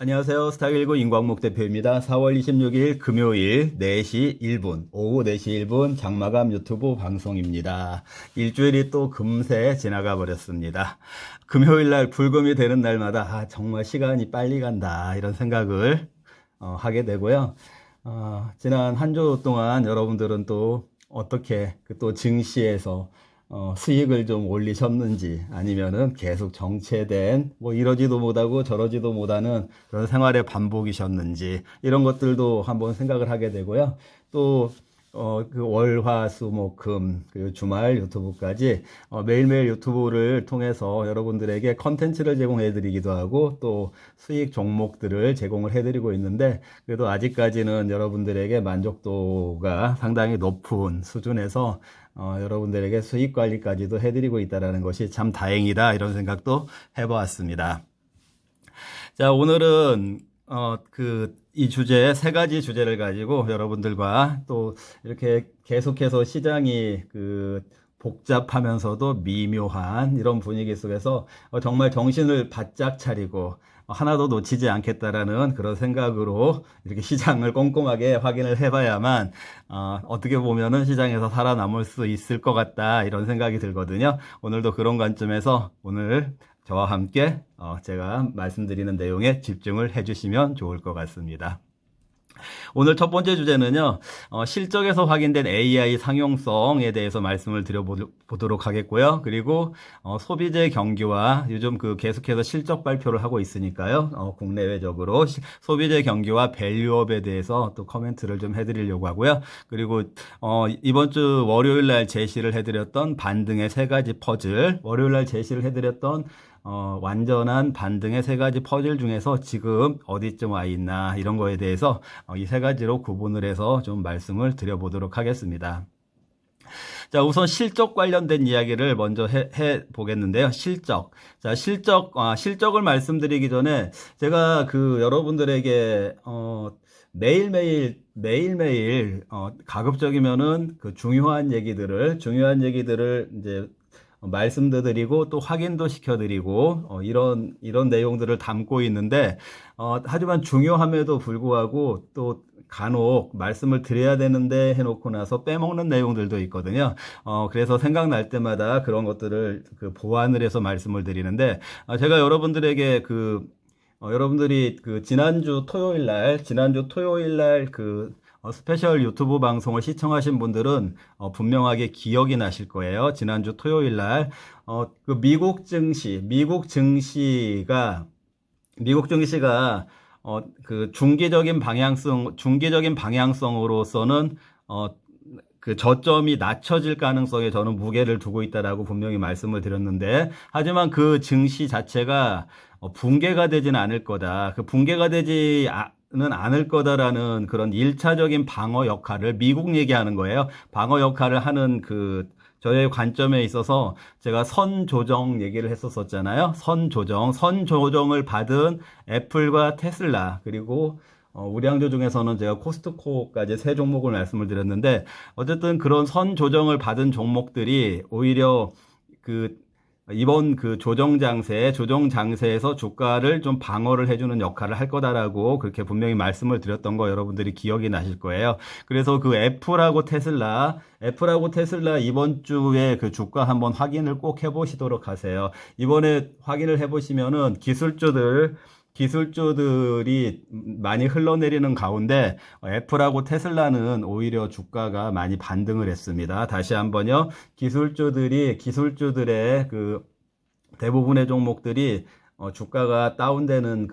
안녕하세요. 스탁19 임광목 대표입니다. 4월 26일 금요일 4시 1분, 오후 4시 1분 장마감 유튜브 방송입니다. 일주일이 또 금세 지나가 버렸습니다. 금요일 날 불금이 되는 날마다 정말 시간이 빨리 간다 이런 생각을 하게 되고요. 지난 한 주 동안 여러분들은 또 어떻게 또 증시에서 수익을 좀 올리셨는지 아니면은 계속 정체된 뭐 이러지도 못하고 저러지도 못하는 그런 생활의 반복이셨는지 이런 것들도 한번 생각을 하게 되고요. 또 그 월, 화, 수, 목, 금, 그 주말 유튜브까지 매일매일 유튜브를 통해서 여러분들에게 컨텐츠를 제공해 드리기도 하고 또 수익 종목들을 제공을 해 드리고 있는데 그래도 아직까지는 여러분들에게 만족도가 상당히 높은 수준에서 여러분들에게 수익 관리까지도 해 드리고 있다는 것이 참 다행이다 이런 생각도 해 보았습니다. 자, 오늘은 이 주제, 세 가지 주제를 가지고 여러분들과 또 이렇게 계속해서 시장이 복잡하면서도 미묘한 이런 분위기 속에서 정말 정신을 바짝 차리고 하나도 놓치지 않겠다라는 그런 생각으로 이렇게 시장을 꼼꼼하게 확인을 해봐야만 어떻게 보면은 시장에서 살아남을 수 있을 것 같다 이런 생각이 들거든요. 오늘도 그런 관점에서 오늘 저와 함께 제가 말씀드리는 내용에 집중을 해주시면 좋을 것 같습니다. 오늘 첫 번째 주제는요, 실적에서 확인된 AI 상용성에 대해서 말씀을 드려보도록 하겠고요. 그리고 소비재 경기와 요즘 계속해서 실적 발표를 하고 있으니까요, 국내외적으로 소비재 경기와 밸류업에 대해서 또 코멘트를 좀 해드리려고 하고요. 그리고 이번 주 월요일 날 제시를 해드렸던 반등의 세 가지 퍼즐, 월요일 날 제시를 해드렸던 완전한 반등의 세 가지 퍼즐 중에서 지금 어디쯤 와 있나 이런 거에 대해서 이 세 가지로 구분을 해서 좀 말씀을 드려보도록 하겠습니다. 자, 우선 실적 관련된 이야기를 먼저 해 보겠는데요. 실적. 자, 실적을 말씀드리기 전에 제가 여러분들에게 매일매일 가급적이면은 중요한 얘기들을 이제 말씀도 드리고 또 확인도 시켜드리고 이런 내용들을 담고 있는데 하지만 중요함에도 불구하고 또 간혹 말씀을 드려야 되는데 해놓고 나서 빼먹는 내용들도 있거든요. 그래서 생각날 때마다 그런 것들을 보완을 해서 말씀을 드리는데 제가 여러분들에게 여러분들이 지난주 토요일 날 스페셜 유튜브 방송을 시청하신 분들은 분명하게 기억이 나실 거예요. 지난주 토요일 날 미국 증시가 중기적인 방향성으로서는 저점이 낮춰질 가능성에 저는 무게를 두고 있다라고 분명히 말씀을 드렸는데, 하지만 그 증시 자체가 붕괴가 되지는 않을 거다. 붕괴가 되지는 않을 거다라는 그런 1차적인 방어 역할을 미국 얘기하는 거예요. 방어 역할을 하는 저의 관점에 있어서 제가 선 조정 얘기를 했었잖아요. 선 조정을 받은 애플과 테슬라 그리고 우량주 중에서는 제가 코스트코까지 세 종목을 말씀을 드렸는데 어쨌든 그런 선 조정을 받은 종목들이 오히려 이번 조정 장세에서 주가를 좀 방어를 해주는 역할을 할 거다라고 그렇게 분명히 말씀을 드렸던 거 여러분들이 기억이 나실 거예요. 그래서 애플하고 테슬라 이번 주에 주가 한번 확인을 꼭 해보시도록 하세요. 이번에 확인을 해보시면은 기술주들이 많이 흘러내리는 가운데 애플하고 테슬라는 오히려 주가가 많이 반등을 했습니다. 다시 한번요. 기술주들의 대부분의 종목들이 주가가 다운되는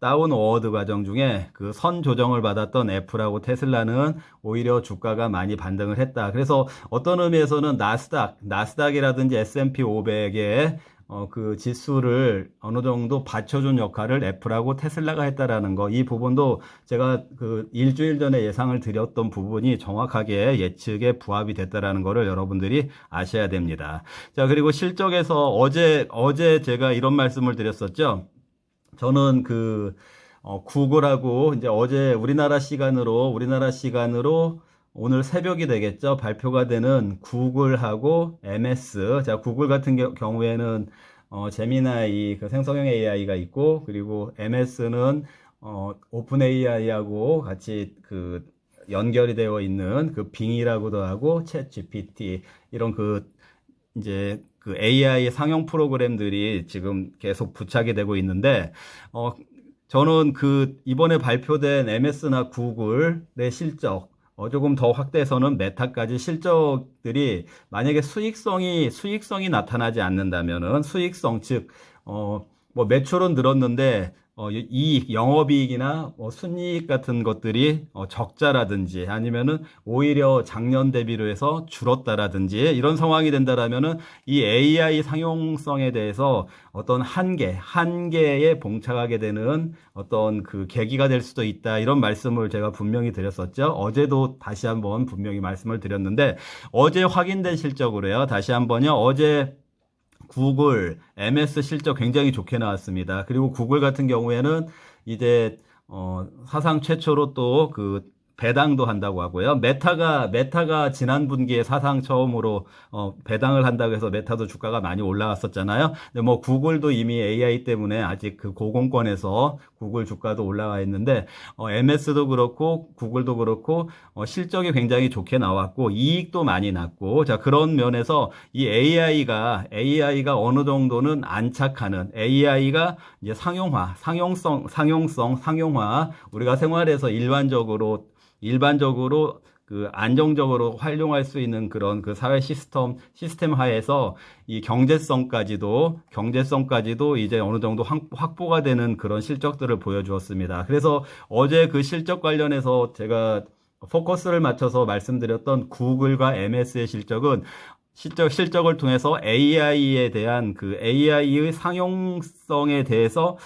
다운워드 과정 중에 선 조정을 받았던 애플하고 테슬라는 오히려 주가가 많이 반등을 했다. 그래서 어떤 의미에서는 나스닥이라든지 S&P 500의 지수를 어느 정도 받쳐준 역할을 애플하고 테슬라가 했다라는 거, 이 부분도 제가 일주일 전에 예상을 드렸던 부분이 정확하게 예측에 부합이 됐다라는 거를 여러분들이 아셔야 됩니다. 자, 그리고 실적에서 어제 제가 이런 말씀을 드렸었죠. 저는 구글하고 이제 어제 우리나라 시간으로 오늘 새벽이 되겠죠. 발표가 되는 구글하고 MS. 자, 구글 같은 경우에는 제미나이 그 생성형 AI가 있고, 그리고 MS는 오픈 AI하고 같이 그 연결이 되어 있는 그 빙이라고도 하고 챗 GPT 이런 그 이제 그 AI 상용 프로그램들이 지금 계속 부착이 되고 있는데, 저는 그 이번에 발표된 MS나 구글의 실적, 조금 더 확대해서는 메타까지 실적들이 만약에 수익성이 나타나지 않는다면은 수익성, 즉, 뭐 매출은 늘었는데, 이익, 영업이익이나 순이익 같은 것들이 적자라든지 아니면은 오히려 작년 대비로 해서 줄었다라든지 이런 상황이 된다라면은 이 AI 상용성에 대해서 어떤 한계에 봉착하게 되는 어떤 그 계기가 될 수도 있다. 이런 말씀을 제가 분명히 드렸었죠. 어제도 다시 한번 분명히 말씀을 드렸는데, 어제 확인된 실적으로요. 다시 한번요. 어제 구글, MS 실적 굉장히 좋게 나왔습니다. 그리고 구글 같은 경우에는 이제 사상 최초로 또 그 배당도 한다고 하고요. 메타가 지난 분기에 사상 처음으로 배당을 한다고 해서 메타도 주가가 많이 올라왔었잖아요. 근데 뭐 구글도 이미 AI 때문에 아직 그 고공권에서 구글 주가도 올라와 있는데, MS도 그렇고 구글도 그렇고 실적이 굉장히 좋게 나왔고 이익도 많이 났고, 자, 그런 면에서 이 AI가 어느 정도는 안착하는, AI가 이제 상용화, 우리가 생활에서 일반적으로 그 안정적으로 활용할 수 있는 그런 그 사회 시스템 하에서 이 경제성까지도 이제 어느 정도 확보가 되는 그런 실적들을 보여주었습니다. 그래서 어제 그 실적 관련해서 제가 포커스를 맞춰서 말씀드렸던 구글과 MS의 실적을 통해서 AI에 대한 그 AI의 상용성에 대해서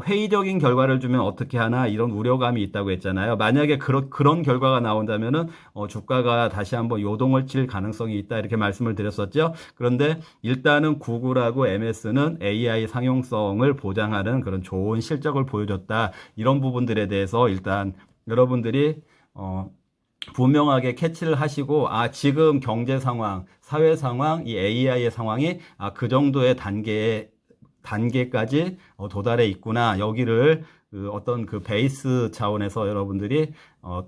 회의적인 결과를 주면 어떻게 하나 이런 우려감이 있다고 했잖아요. 만약에 그런 결과가 나온다면은 주가가 다시 한번 요동을 칠 가능성이 있다 이렇게 말씀을 드렸었죠. 그런데 일단은 구글하고 MS는 AI 상용성을 보장하는 그런 좋은 실적을 보여줬다. 이런 부분들에 대해서 일단 여러분들이 분명하게 캐치를 하시고, 지금 경제 상황, 사회 상황, 이 AI의 상황이 그 정도의 단계까지 도달해 있구나. 여기를 그 어떤 그 베이스 차원에서 여러분들이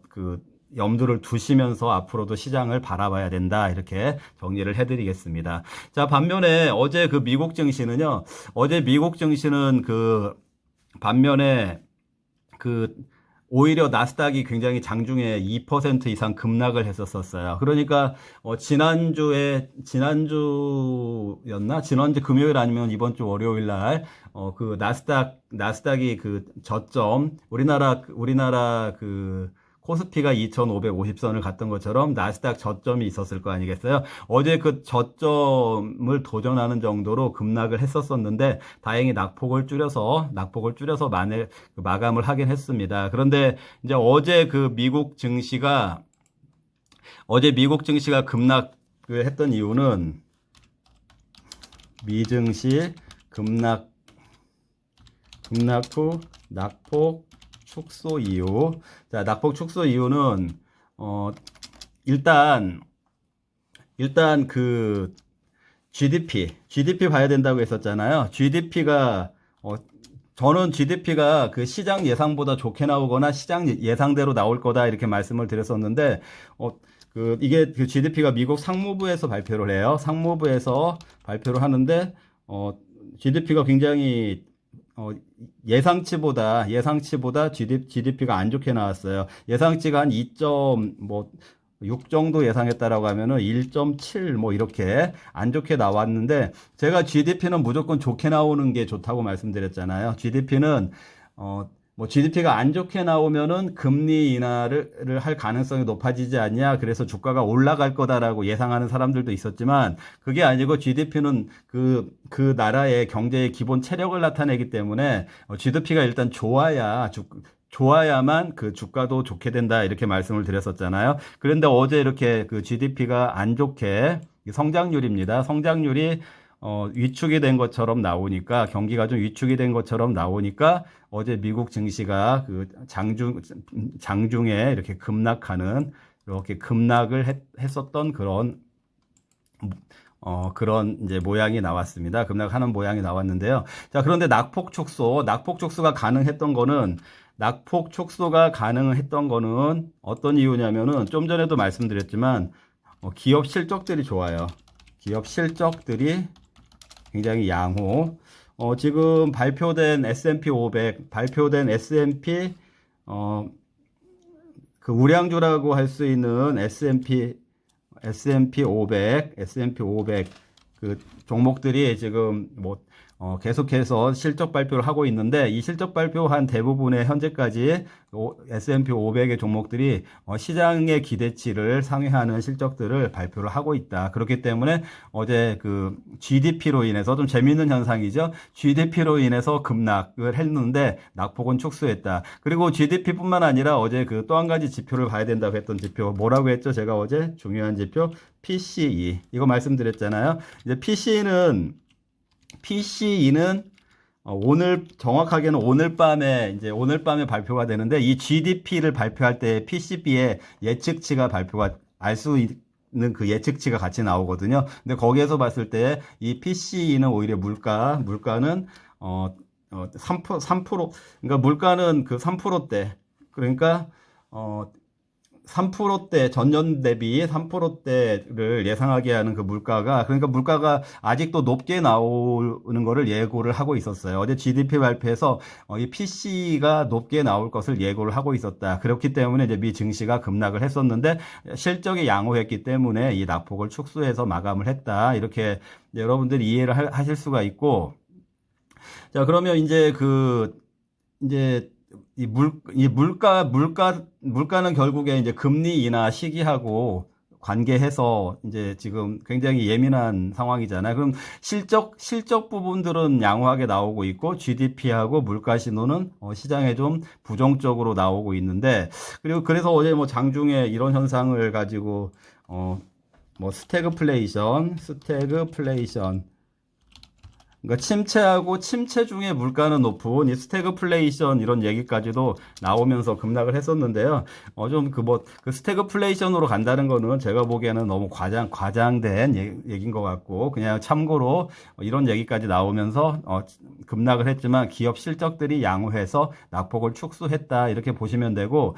그 염두를 두시면서 앞으로도 시장을 바라봐야 된다. 이렇게 정리를 해드리겠습니다. 자, 반면에 어제 그 미국 증시는요. 어제 미국 증시는 반면에 오히려 나스닥이 굉장히 장중에 2% 이상 급락을 했었어요. 그러니까 지난주 금요일 아니면 이번 주 월요일 날 그 나스닥이 그 저점, 우리나라 그 코스피가 2,550선을 갔던 것처럼 나스닥 저점이 있었을 거 아니겠어요? 어제 그 저점을 도전하는 정도로 급락을 했었는데, 다행히 낙폭을 줄여서 마감을 하긴 했습니다. 그런데 이제 어제 미국 증시가 급락을 했던 이유는, 미증시 급락 후 낙폭 축소 이유. 자, 낙폭 축소 이유는 일단 그 GDP 봐야 된다고 했었잖아요. 저는 GDP가 그 시장 예상보다 좋게 나오거나 시장 예상대로 나올 거다 이렇게 말씀을 드렸었는데, 이게 그 GDP가 미국 상무부에서 발표를 해요. 상무부에서 발표를 하는데, GDP가 굉장히 예상치보다 GDP가 안 좋게 나왔어요. 예상치가 한 2.6 정도 예상했다라고 하면은 1.7 뭐 이렇게 안 좋게 나왔는데, 제가 GDP는 무조건 좋게 나오는 게 좋다고 말씀드렸잖아요. GDP가 안 좋게 나오면은 금리 인하를 할 가능성이 높아지지 않냐. 그래서 주가가 올라갈 거다라고 예상하는 사람들도 있었지만, 그게 아니고 GDP는 그 나라의 경제의 기본 체력을 나타내기 때문에 GDP가 일단 좋아야만 그 주가도 좋게 된다 이렇게 말씀을 드렸었잖아요. 그런데 어제 이렇게 그 GDP가 안 좋게, 성장률입니다. 성장률이 위축이 된 것처럼 나오니까, 경기가 좀 위축이 된 것처럼 나오니까 어제 미국 증시가 그 장중에 이렇게 급락을 했었던 그런 그런 이제 모양이 나왔습니다. 급락하는 모양이 나왔는데요. 자, 그런데 낙폭 축소가 가능했던 거는 어떤 이유냐면은 좀 전에도 말씀드렸지만 기업 실적들이 좋아요. 기업 실적들이 굉장히 양호. 지금 발표된 S&P 500, 그 우량주라고 할 수 있는 S&P 500 그 종목들이 지금 계속해서 실적 발표를 하고 있는데, 이 실적 발표한 대부분의 현재까지 S&P 500의 종목들이 시장의 기대치를 상회하는 실적들을 발표를 하고 있다. 그렇기 때문에 어제 그 GDP로 인해서 좀 재미있는 현상이죠. GDP로 인해서 급락을 했는데 낙폭은 축소했다. 그리고 GDP뿐만 아니라 어제 그 또 한 가지 지표를 봐야 된다고 했던 지표 뭐라고 했죠? 제가 어제 중요한 지표 PCE 이거 말씀드렸잖아요. 이제 PCE는 정확하게는 오늘 밤에 발표가 되는데, 이 GDP를 발표할 때 PCB의 예측치가 알 수 있는 그 예측치가 같이 나오거든요. 근데 거기에서 봤을 때 이 PCE는 오히려 물가는 3%, 그러니까 물가는 그 3%대, 그러니까 3%대, 전년 대비 3%대를 예상하게 하는 그 그러니까 물가가 아직도 높게 나오는 거를 예고를 하고 있었어요. 어제 GDP 발표에서 이 PC가 높게 나올 것을 예고를 하고 있었다. 그렇기 때문에 이제 미 증시가 급락을 했었는데, 실적이 양호했기 때문에 이 낙폭을 축소해서 마감을 했다. 이렇게 여러분들이 이해를 하실 수가 있고, 자, 그러면 물가는 결국에 이제 금리 인하 시기하고 관계해서 이제 지금 굉장히 예민한 상황이잖아요. 그럼 실적 부분들은 양호하게 나오고 있고, GDP하고 물가 신호는 시장에 좀 부정적으로 나오고 있는데, 그래서 어제 장중에 이런 현상을 가지고 스태그플레이션 그러니까 침체하고 침체 중에 물가는 높은 이 스태그플레이션 이런 얘기까지도 나오면서 급락을 했었는데요. 그 스태그플레이션으로 간다는 거는 제가 보기에는 너무 과장된 얘기인 것 같고, 그냥 참고로 이런 얘기까지 나오면서 급락을 했지만 기업 실적들이 양호해서 낙폭을 축소했다, 이렇게 보시면 되고,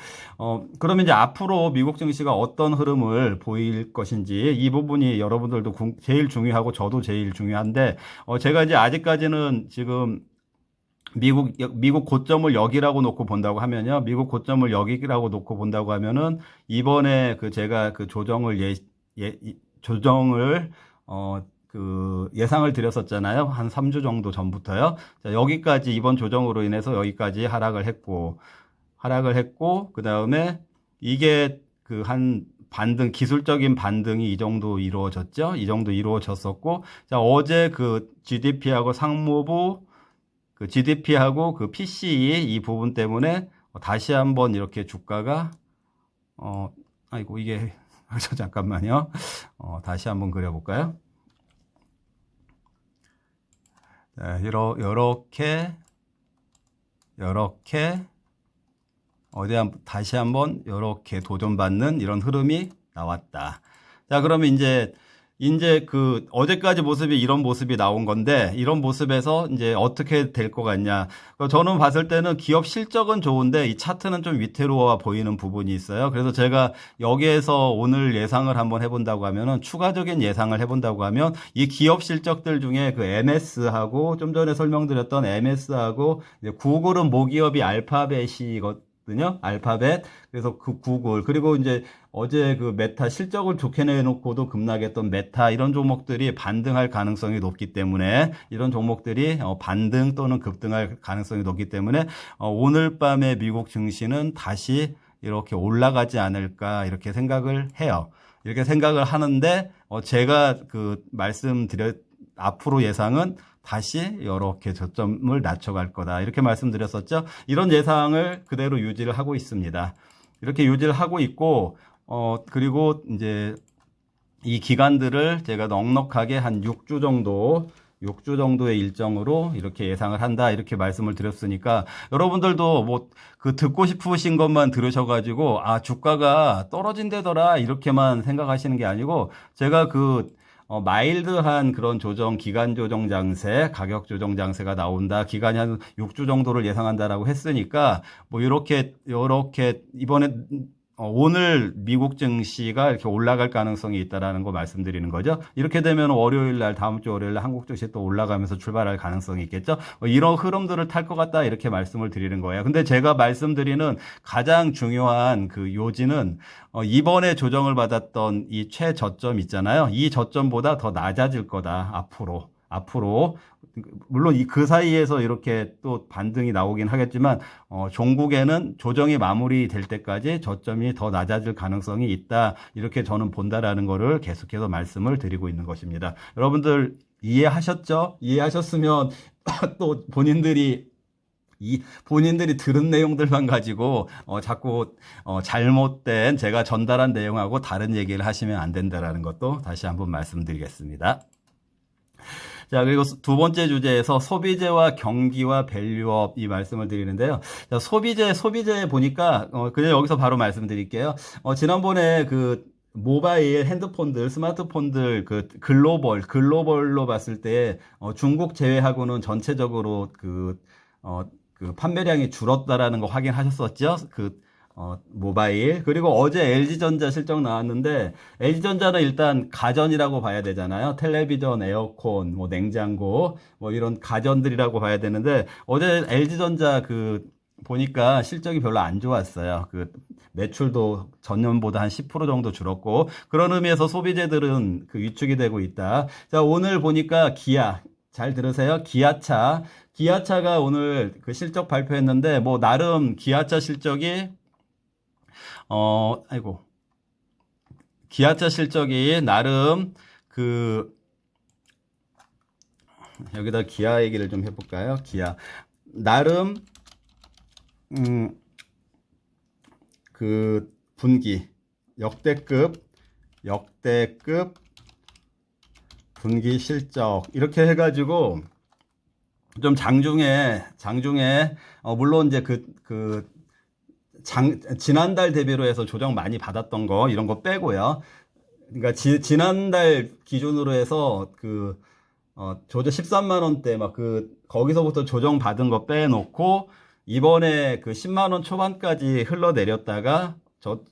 그러면 이제 앞으로 미국 증시가 어떤 흐름을 보일 것인지, 이 부분이 여러분들도 제일 중요하고 저도 제일 중요한데, 제가 이제 아직까지는 지금 미국 고점을 여기라고 놓고 본다고 하면요. 이번에 제가 그 조정을 예상을 드렸었잖아요. 한 3주 정도 전부터요. 자, 여기까지 이번 조정으로 인해서 여기까지 하락을 했고, 그 다음에 이게 기술적인 반등이 이 정도 이루어졌죠. 이 정도 이루어졌었고, 자, 어제 그 GDP하고 GDP하고 그 PCE 이 부분 때문에 다시 한번 이렇게 주가가, 잠깐만요. 다시 한번 그려볼까요? 자, 다시 한번 이렇게 도전받는 이런 흐름이 나왔다. 자, 그러면 이제 어제까지 모습이 이런 모습이 나온 건데, 이런 모습에서 이제 어떻게 될 것 같냐. 저는 봤을 때는 기업 실적은 좋은데 이 차트는 좀 위태로워 보이는 부분이 있어요. 그래서 제가 여기에서 오늘 예상을 한번 해본다고 하면은, 추가적인 예상을 해본다고 하면, 이 기업 실적들 중에 그 MS하고, 좀 전에 설명드렸던 MS하고, 구글은 모기업이 알파벳이거든요. 알파벳. 그래서 그 구글, 그리고 이제 어제 그 메타 실적을 좋게 내놓고도 급락했던 메타, 이런 종목들이 반등할 가능성이 높기 때문에, 이런 종목들이 반등 또는 급등할 가능성이 높기 때문에 오늘 밤에 미국 증시는 다시 이렇게 올라가지 않을까, 이렇게 생각을 해요. 이렇게 생각을 하는데, 제가 앞으로 예상은 다시 이렇게 저점을 낮춰갈 거다, 이렇게 말씀드렸었죠. 이런 예상을 그대로 유지를 하고 있습니다. 이렇게 유지를 하고 있고, 그리고 이제 이 기간들을 제가 넉넉하게 한 6주 정도의 일정으로 이렇게 예상을 한다, 이렇게 말씀을 드렸으니까, 여러분들도 듣고 싶으신 것만 들으셔가지고, 주가가 떨어진대더라, 이렇게만 생각하시는 게 아니고, 제가 마일드한 그런 기간 조정 장세, 가격 조정 장세가 나온다. 기간이 한 6주 정도를 예상한다라고 했으니까 뭐 이렇게 이번에 오늘 미국 증시가 이렇게 올라갈 가능성이 있다라는 거 말씀드리는 거죠. 이렇게 되면 월요일 날, 다음 주 월요일 날 한국 증시 또 올라가면서 출발할 가능성이 있겠죠. 이런 흐름들을 탈 것 같다 이렇게 말씀을 드리는 거예요. 근데 제가 말씀드리는 가장 중요한 그 요지는 이번에 조정을 받았던 이 최저점 있잖아요. 이 저점보다 더 낮아질 거다. 앞으로 물론 그 사이에서 이렇게 또 반등이 나오긴 하겠지만 종국에는 조정이 마무리될 때까지 저점이 더 낮아질 가능성이 있다. 이렇게 저는 본다라는 거를 계속해서 말씀을 드리고 있는 것입니다. 여러분들 이해하셨죠? 이해하셨으면 또 본인들이 들은 내용들만 가지고 자꾸 잘못된 제가 전달한 내용하고 다른 얘기를 하시면 안 된다라는 것도 다시 한번 말씀드리겠습니다. 자, 그리고 두 번째 주제에서 소비재와 경기와 밸류업 이 말씀을 드리는데요. 자, 소비재 보니까 그냥 여기서 바로 말씀드릴게요. 지난번에 그 모바일 핸드폰들, 스마트폰들 그 글로벌로 봤을 때 중국 제외하고는 전체적으로 그 판매량이 줄었다라는 거 확인하셨었죠? 모바일. 그리고 어제 LG전자 실적 나왔는데, LG전자는 일단 가전이라고 봐야 되잖아요. 텔레비전, 에어컨, 뭐 냉장고, 뭐 이런 가전들이라고 봐야 되는데, 어제 LG전자 보니까 실적이 별로 안 좋았어요. 매출도 전년보다 한 10% 정도 줄었고, 그런 의미에서 소비재들은 위축이 되고 있다. 자, 오늘 보니까 잘 들으세요. 기아차가 오늘 실적 발표했는데, 뭐, 나름 기아차 실적이 기아차 실적이 나름 여기다 기아 얘기를 좀 해볼까요? 나름 분기 역대급 분기 실적 이렇게 해가지고 좀 장중에 물론 이제 지난달 대비로 해서 조정 많이 받았던 거 이런 거 빼고요. 그러니까 지난달 기준으로 해서 조정 13만 원대 거기서부터 조정 받은 거 빼놓고 이번에 10만 원 초반까지 흘러내렸다가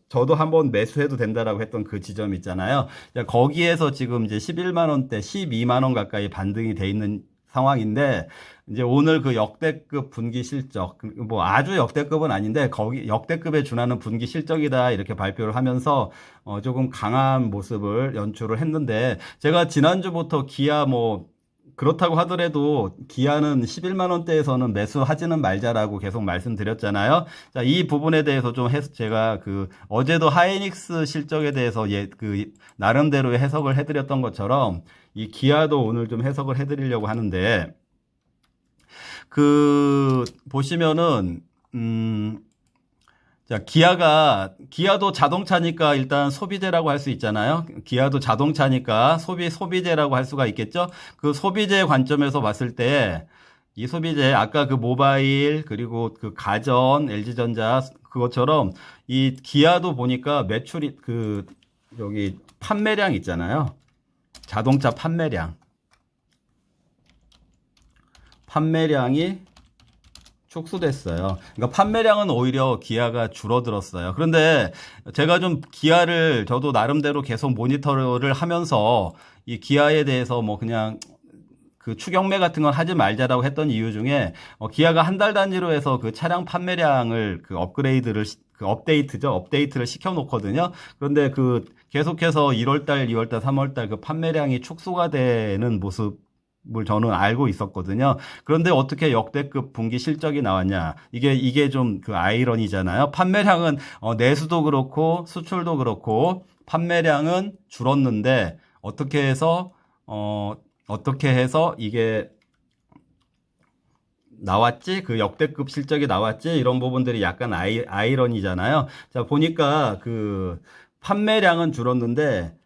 저도 한번 매수해도 된다라고 했던 그 지점 있잖아요. 거기에서 지금 이제 11만 원대, 12만 원 가까이 반등이 돼 있는 상황인데 이제 오늘 역대급 분기 실적 뭐 아주 역대급은 아닌데 거기 역대급에 준하는 분기 실적이다 이렇게 발표를 하면서 조금 강한 모습을 연출을 했는데 제가 지난주부터 기아 뭐 그렇다고 하더라도 기아는 11만 원대에서는 매수하지는 말자라고 계속 말씀드렸잖아요. 자, 이 부분에 대해서 좀 제가 어제도 하이닉스 실적에 대해서 나름대로의 해석을 해드렸던 것처럼 이 기아도 오늘 좀 해석을 해드리려고 하는데 보시면은 자, 기아도 자동차니까 일단 소비재라고 할 수 있잖아요. 기아도 자동차니까 소비재라고 할 수가 있겠죠. 소비재 관점에서 봤을 때, 이 소비재, 아까 모바일, 그리고 가전, LG전자, 그것처럼, 이 기아도 보니까 매출이, 여기 판매량 있잖아요. 자동차 판매량이 축소됐어요. 그러니까 판매량은 오히려 기아가 줄어들었어요. 그런데 제가 좀 저도 나름대로 계속 모니터를 하면서 이 기아에 대해서 뭐 그냥 추경매 같은 건 하지 말자라고 했던 이유 중에 기아가 한 달 단위로 해서 차량 판매량을 업데이트를 시켜놓거든요. 그런데 계속해서 1월달, 2월달, 3월달 판매량이 축소가 되는 모습 을 저는 알고 있었거든요. 그런데 어떻게 역대급 분기 실적이 나왔냐? 이게 좀 아이러니잖아요. 판매량은 내수도 그렇고 수출도 그렇고 판매량은 줄었는데 어떻게 해서 이게 나왔지? 역대급 실적이 나왔지? 이런 부분들이 약간 아이러니잖아요. 자, 보니까 판매량은 줄었는데